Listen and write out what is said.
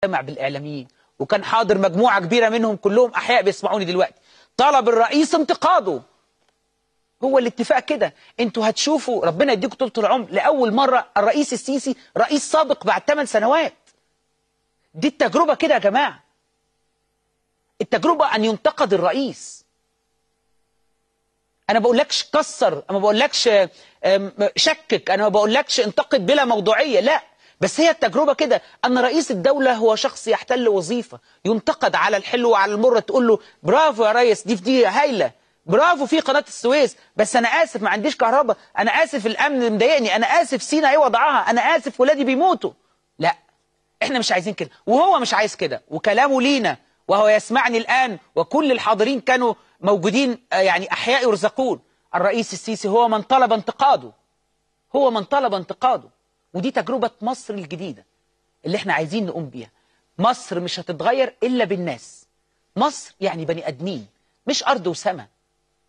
اجتمع بالإعلاميين وكان حاضر مجموعة كبيرة منهم كلهم أحياء بيسمعوني دلوقتي، طلب الرئيس انتقاده. هو الاتفاق كده. انتوا هتشوفوا ربنا يديكم طولة العمر لأول مرة الرئيس السيسي رئيس سابق بعد 8 سنوات. دي التجربة كده يا جماعة. التجربة أن ينتقد الرئيس. أنا ما بقولكش كسر، أنا ما بقولكش شكك، أنا ما بقولكش انتقد بلا موضوعية، لا. بس هي التجربة كده أن رئيس الدولة هو شخص يحتل وظيفة، ينتقد على الحلو وعلى المر، تقول له برافو يا ريس، دي هايلة، برافو في قناة السويس، بس أنا آسف ما عنديش كهرباء، أنا آسف الأمن مضايقني، أنا آسف سينا إيه وضعها، أنا آسف ولادي بيموتوا. لا، إحنا مش عايزين كده، وهو مش عايز كده، وكلامه لينا وهو يسمعني الآن، وكل الحاضرين كانوا موجودين يعني أحياء يرزقون. الرئيس السيسي هو من طلب انتقاده، هو من طلب انتقاده. ودي تجربة مصر الجديدة اللي احنا عايزين نقوم بيها. مصر مش هتتغير إلا بالناس. مصر يعني بني أدمين، مش أرض وسماء.